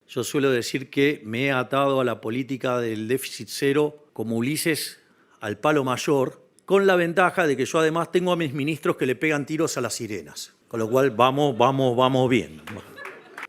Yo suelo decir que me he atado a la política del déficit cero como Ulises al palo mayor, con la ventaja de que yo además tengo a mis ministros que le pegan tiros a las sirenas. Con lo cual vamos bien.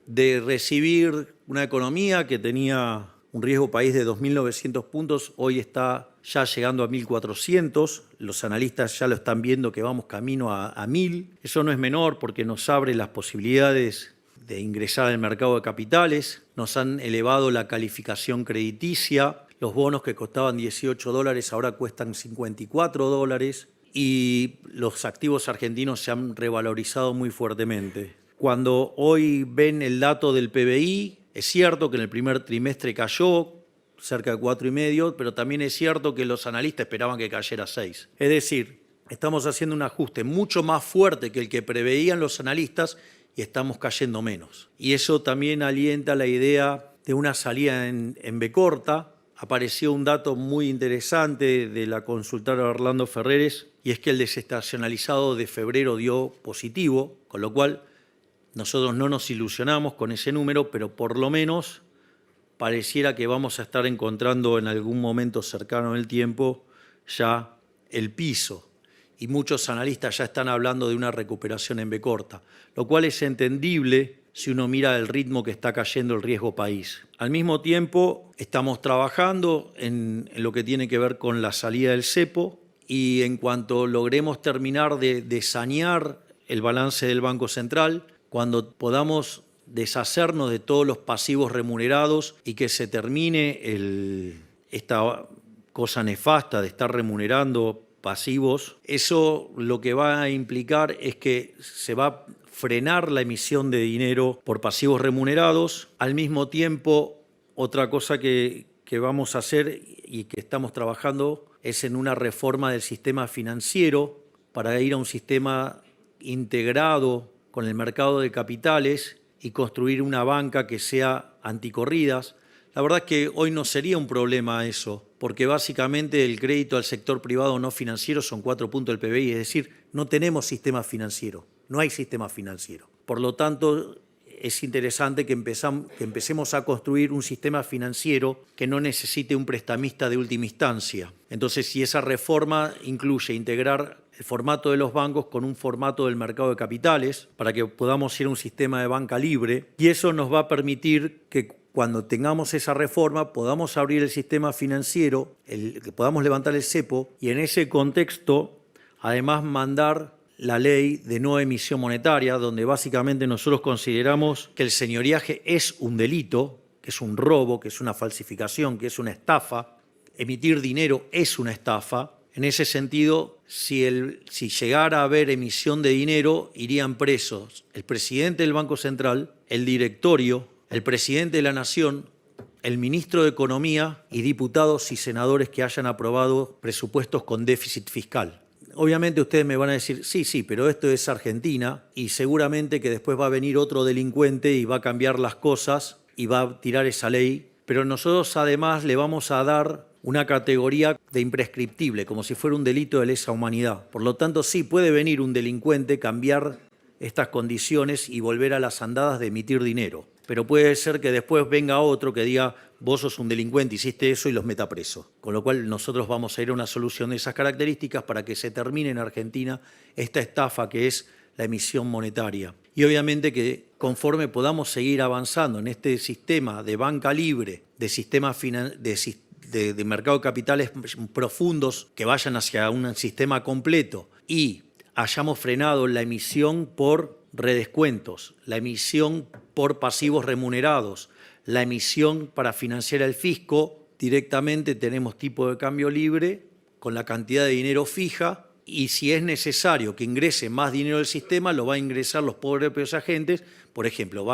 De recibir una economía que tenía un riesgo país de 2.900 puntos, hoy está ya llegando a 1.400. Los analistas ya lo están viendo que vamos camino a 1.000. Eso no es menor porque nos abre las posibilidades de ingresar al mercado de capitales. Nos han elevado la calificación crediticia. Los bonos que costaban $18 ahora cuestan $54 y los activos argentinos se han revalorizado muy fuertemente. Cuando hoy ven el dato del PBI, es cierto que en el primer trimestre cayó cerca de 4,5, pero también es cierto que los analistas esperaban que cayera 6. Es decir, estamos haciendo un ajuste mucho más fuerte que el que preveían los analistas y estamos cayendo menos. Y eso también alienta la idea de una salida en B corta. Apareció un dato muy interesante de la consultora Orlando Ferreres y es que el desestacionalizado de febrero dio positivo, con lo cual nosotros no nos ilusionamos con ese número, pero por lo menos pareciera que vamos a estar encontrando en algún momento cercano en el tiempo ya el piso. Y muchos analistas ya están hablando de una recuperación en B corta, lo cual es entendible si uno mira el ritmo que está cayendo el riesgo país. Al mismo tiempo, estamos trabajando en lo que tiene que ver con la salida del cepo y en cuanto logremos terminar de sanear el balance del Banco Central, cuando podamos deshacernos de todos los pasivos remunerados y que se termine esta cosa nefasta de estar remunerando pasivos, eso lo que va a implicar es que se va a frenar la emisión de dinero por pasivos remunerados. Al mismo tiempo, otra cosa que vamos a hacer y que estamos trabajando es en una reforma del sistema financiero para ir a un sistema integrado con el mercado de capitales y construir una banca que sea anticorridas. La verdad es que hoy no sería un problema eso, porque básicamente el crédito al sector privado no financiero son 4 puntos del PBI, es decir, no tenemos sistema financiero, no hay sistema financiero. Por lo tanto, es interesante que empecemos a construir un sistema financiero que no necesite un prestamista de última instancia. Entonces, si esa reforma incluye integrar el formato de los bancos con un formato del mercado de capitales para que podamos ir a un sistema de banca libre, y eso nos va a permitir que cuando tengamos esa reforma podamos abrir el sistema financiero, que podamos levantar el cepo y en ese contexto además mandar la ley de no emisión monetaria, donde básicamente nosotros consideramos que el señoriaje es un delito, que es un robo, que es una falsificación, que es una estafa. Emitir dinero es una estafa. En ese sentido, si llegara a haber emisión de dinero, irían presos el presidente del Banco Central, el directorio, el presidente de la Nación, el ministro de Economía y diputados y senadores que hayan aprobado presupuestos con déficit fiscal. Obviamente ustedes me van a decir, sí, pero esto es Argentina y seguramente que después va a venir otro delincuente y va a cambiar las cosas y va a tirar esa ley, pero nosotros además le vamos a dar una categoría de imprescriptible, como si fuera un delito de lesa humanidad. Por lo tanto, sí puede venir un delincuente, cambiar estas condiciones y volver a las andadas de emitir dinero. Pero puede ser que después venga otro que diga, vos sos un delincuente, hiciste eso y los meta preso. Con lo cual nosotros vamos a ir a una solución de esas características para que se termine en Argentina esta estafa que es la emisión monetaria. Y obviamente que conforme podamos seguir avanzando en este sistema de banca libre, de sistema de mercado de capitales profundos que vayan hacia un sistema completo y hayamos frenado la emisión por redescuentos, la emisión por pasivos remunerados, la emisión para financiar el fisco, directamente tenemos tipo de cambio libre con la cantidad de dinero fija y si es necesario que ingrese más dinero al sistema, lo va a ingresar los propios agentes. Por ejemplo,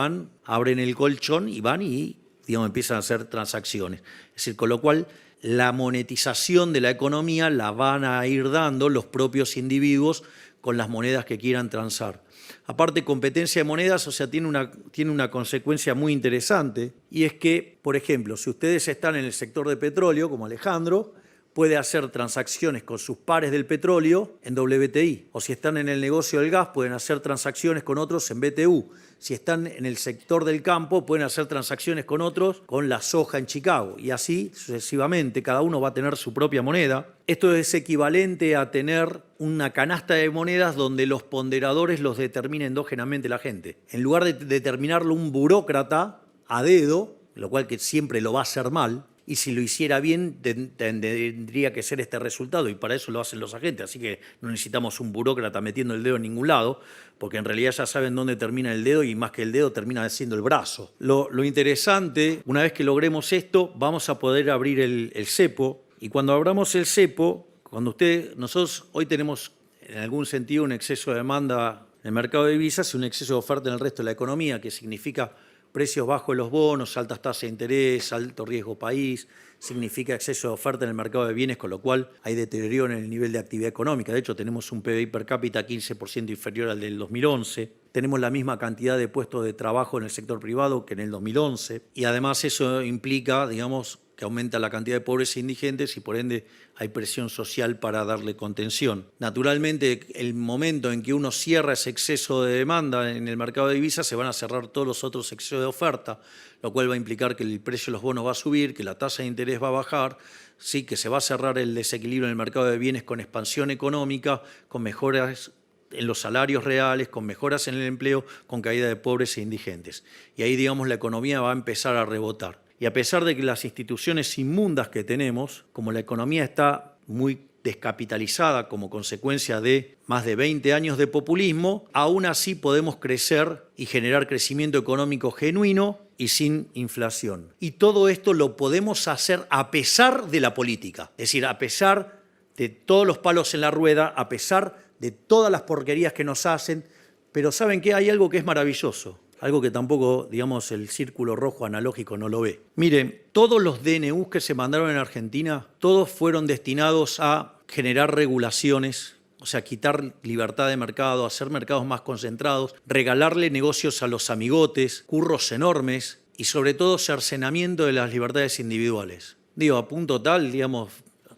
abren el colchón y van y empiezan a hacer transacciones. Es decir, con lo cual la monetización de la economía la van a ir dando los propios individuos con las monedas que quieran transar. Aparte, competencia de monedas, o sea, tiene una consecuencia muy interesante y es que, por ejemplo, si ustedes están en el sector de petróleo, como Alejandro, puede hacer transacciones con sus pares del petróleo en WTI. O si están en el negocio del gas, pueden hacer transacciones con otros en BTU. si están en el sector del campo, pueden hacer transacciones con otros con la soja en Chicago y así sucesivamente. Cada uno va a tener su propia moneda. Esto es equivalente a tener una canasta de monedas donde los ponderadores los determina endógenamente la gente. En lugar de determinarlo un burócrata a dedo, lo cual que siempre lo va a hacer mal, y si lo hiciera bien tendría que ser este resultado, y para eso lo hacen los agentes, así que no necesitamos un burócrata metiendo el dedo en ningún lado, porque en realidad ya saben dónde termina el dedo y más que el dedo termina siendo el brazo. Lo interesante, una vez que logremos esto, vamos a poder abrir el cepo, y cuando abramos el cepo, nosotros hoy tenemos en algún sentido un exceso de demanda en el mercado de divisas y un exceso de oferta en el resto de la economía, que significa precios bajos de los bonos, altas tasas de interés, alto riesgo país, significa exceso de oferta en el mercado de bienes, con lo cual hay deterioro en el nivel de actividad económica. De hecho, tenemos un PBI per cápita 15% inferior al del 2011. Tenemos la misma cantidad de puestos de trabajo en el sector privado que en el 2011. Y además eso implica, digamos, que aumenta la cantidad de pobres e indigentes y por ende hay presión social para darle contención. Naturalmente, el momento en que uno cierra ese exceso de demanda en el mercado de divisas, se van a cerrar todos los otros excesos de oferta, lo cual va a implicar que el precio de los bonos va a subir, que la tasa de interés va a bajar, sí, que se va a cerrar el desequilibrio en el mercado de bienes con expansión económica, con mejoras en los salarios reales, con mejoras en el empleo, con caída de pobres e indigentes. Y ahí, digamos, la economía va a empezar a rebotar. Y a pesar de que las instituciones inmundas que tenemos, como la economía está muy descapitalizada como consecuencia de más de 20 años de populismo, aún así podemos crecer y generar crecimiento económico genuino y sin inflación. Y todo esto lo podemos hacer a pesar de la política, es decir, a pesar de todos los palos en la rueda, a pesar de todas las porquerías que nos hacen, pero ¿saben qué? Hay algo que es maravilloso. Algo que tampoco, digamos, el círculo rojo analógico no lo ve. Miren, todos los DNUs que se mandaron en Argentina, todos fueron destinados a generar regulaciones, o sea, quitar libertad de mercado, hacer mercados más concentrados, regalarle negocios a los amigotes, curros enormes y sobre todo cercenamiento de las libertades individuales. Digo, a punto tal, digamos,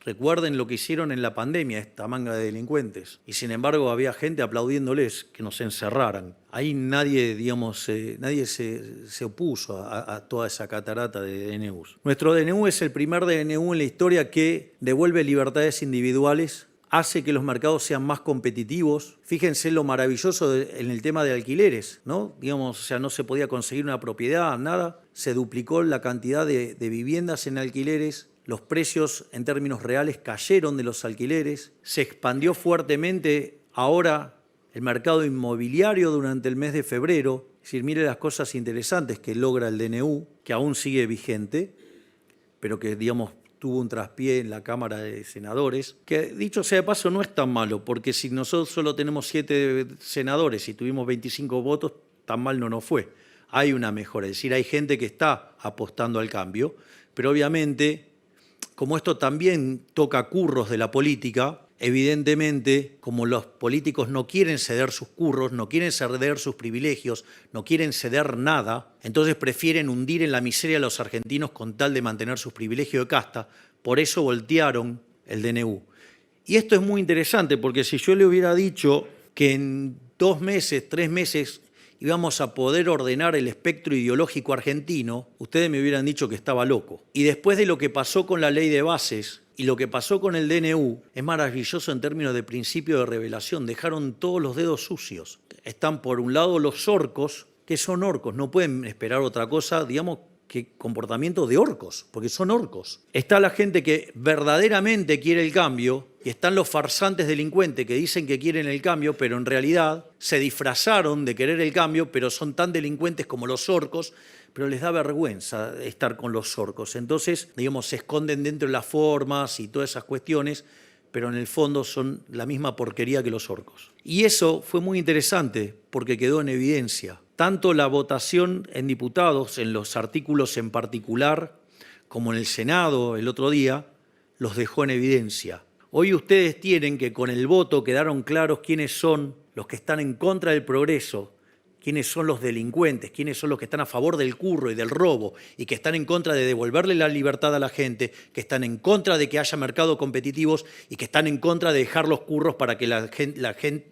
recuerden lo que hicieron en la pandemia, esta manga de delincuentes. Y sin embargo había gente aplaudiéndoles que nos encerraran. Ahí nadie, digamos, nadie se opuso a toda esa catarata de DNUs. Nuestro DNU es el primer DNU en la historia que devuelve libertades individuales, hace que los mercados sean más competitivos. Fíjense lo maravilloso en el tema de alquileres, ¿no? Digamos, o sea, no se podía conseguir una propiedad, nada. Se duplicó la cantidad de viviendas en alquileres. Los precios en términos reales cayeron de los alquileres, se expandió fuertemente ahora el mercado inmobiliario durante el mes de febrero. Es decir, mire las cosas interesantes que logra el DNU, que aún sigue vigente, pero que, digamos, tuvo un traspié en la Cámara de Senadores, que dicho sea de paso no es tan malo, porque si nosotros solo tenemos 7 senadores y tuvimos 25 votos, tan mal no nos fue. Hay una mejora, es decir, hay gente que está apostando al cambio, pero obviamente, como esto también toca curros de la política, evidentemente, como los políticos no quieren ceder sus curros, no quieren ceder sus privilegios, no quieren ceder nada, entonces prefieren hundir en la miseria a los argentinos con tal de mantener sus privilegios de casta. Por eso voltearon el DNU. Y esto es muy interesante, porque si yo le hubiera dicho que en 2 meses, 3 meses, íbamos a poder ordenar el espectro ideológico argentino, ustedes me hubieran dicho que estaba loco. Y después de lo que pasó con la ley de bases y lo que pasó con el DNU, es maravilloso en términos de principio de revelación. Dejaron todos los dedos sucios. Están por un lado los orcos, que son orcos, no pueden esperar otra cosa, digamos, que comportamiento de orcos, porque son orcos. Está la gente que verdaderamente quiere el cambio y están los farsantes delincuentes que dicen que quieren el cambio, pero en realidad se disfrazaron de querer el cambio, pero son tan delincuentes como los orcos, pero les da vergüenza estar con los orcos. Entonces, digamos, se esconden dentro de las formas y todas esas cuestiones, pero en el fondo son la misma porquería que los orcos. Y eso fue muy interesante porque quedó en evidencia. Tanto la votación en diputados, en los artículos en particular, como en el Senado el otro día, los dejó en evidencia. Hoy ustedes tienen que con el voto quedaron claros quiénes son los que están en contra del progreso, quiénes son los delincuentes, quiénes son los que están a favor del curro y del robo y que están en contra de devolverle la libertad a la gente, que están en contra de que haya mercados competitivos y que están en contra de dejar los curros para que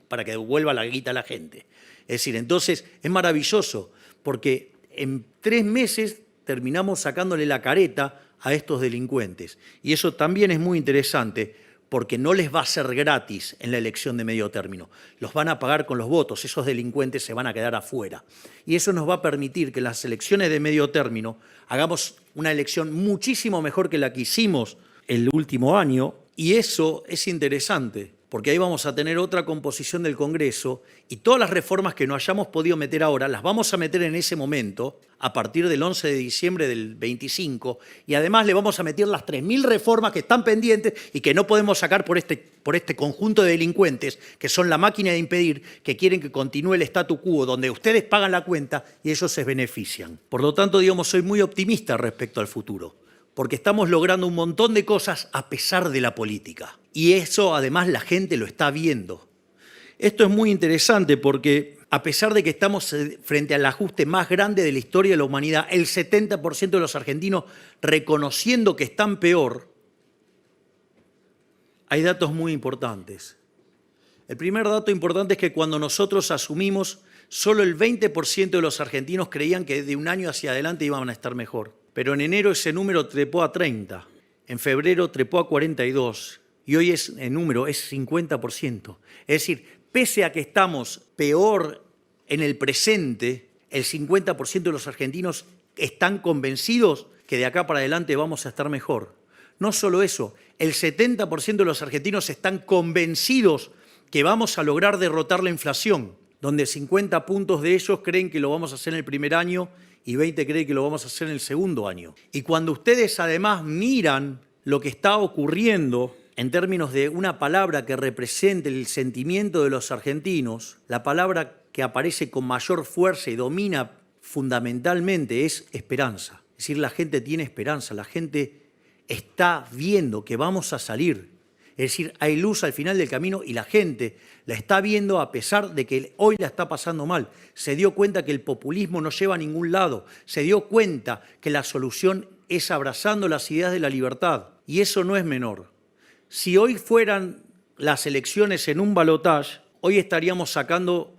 para que devuelva la guita a la gente. Es decir, entonces es maravilloso, porque en 3 meses terminamos sacándole la careta a estos delincuentes. Y eso también es muy interesante, porque no les va a ser gratis en la elección de medio término. Los van a pagar con los votos, esos delincuentes se van a quedar afuera. Y eso nos va a permitir que en las elecciones de medio término hagamos una elección muchísimo mejor que la que hicimos el último año, y eso es interesante, porque ahí vamos a tener otra composición del Congreso y todas las reformas que no hayamos podido meter ahora las vamos a meter en ese momento, a partir del 11 de diciembre del 25, y además le vamos a meter las 3.000 reformas que están pendientes y que no podemos sacar por este conjunto de delincuentes que son la máquina de impedir, que quieren que continúe el statu quo, donde ustedes pagan la cuenta y ellos se benefician. Por lo tanto, digamos, soy muy optimista respecto al futuro, porque estamos logrando un montón de cosas a pesar de la política. Y eso, además, la gente lo está viendo. Esto es muy interesante porque, a pesar de que estamos frente al ajuste más grande de la historia de la humanidad, el 70% de los argentinos reconociendo que están peor, hay datos muy importantes. El primer dato importante es que cuando nosotros asumimos, solo el 20% de los argentinos creían que de un año hacia adelante iban a estar mejor. Pero en enero ese número trepó a 30, en febrero trepó a 42 y hoy el número es 50%. Es decir, pese a que estamos peor en el presente, el 50% de los argentinos están convencidos que de acá para adelante vamos a estar mejor. No solo eso, el 70% de los argentinos están convencidos que vamos a lograr derrotar la inflación, donde 50 puntos de ellos creen que lo vamos a hacer en el primer año y 20 creen que lo vamos a hacer en el segundo año. Y cuando ustedes además miran lo que está ocurriendo en términos de una palabra que represente el sentimiento de los argentinos, la palabra que aparece con mayor fuerza y domina fundamentalmente es esperanza. Es decir, la gente tiene esperanza, la gente está viendo que vamos a salir. Es decir, hay luz al final del camino y la gente la está viendo a pesar de que hoy la está pasando mal. Se dio cuenta que el populismo no lleva a ningún lado. Se dio cuenta que la solución es abrazando las ideas de la libertad. Y eso no es menor. Si hoy fueran las elecciones en un balotaje, hoy estaríamos sacando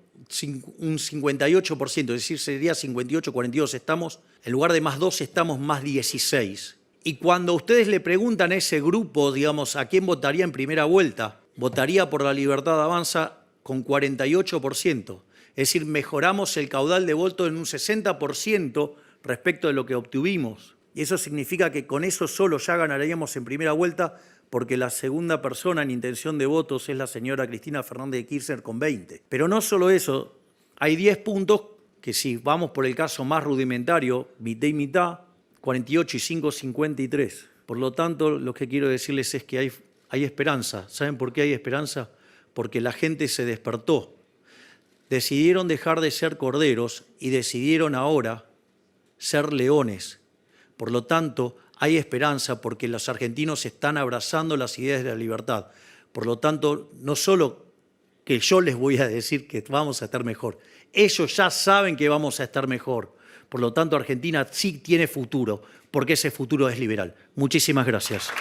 un 58%, es decir, sería 58-42. Estamos, en lugar de más 12, estamos más 16. Y cuando ustedes le preguntan a ese grupo, digamos, a quién votaría en primera vuelta, votaría por La Libertad Avanza con 48%. Es decir, mejoramos el caudal de voto en un 60% respecto de lo que obtuvimos. Y eso significa que con eso solo ya ganaríamos en primera vuelta, porque la segunda persona en intención de votos es la señora Cristina Fernández de Kirchner con 20. Pero no solo eso, hay 10 puntos que si vamos por el caso más rudimentario, mitad y mitad, 48 y 5, 53. Por lo tanto, lo que quiero decirles es que hay esperanza. ¿Saben por qué hay esperanza? Porque la gente se despertó. Decidieron dejar de ser corderos y decidieron ahora ser leones. Por lo tanto, hay esperanza porque los argentinos están abrazando las ideas de la libertad. Por lo tanto, no solo que yo les voy a decir que vamos a estar mejor, ellos ya saben que vamos a estar mejor. Por lo tanto, Argentina sí tiene futuro, porque ese futuro es liberal. Muchísimas gracias.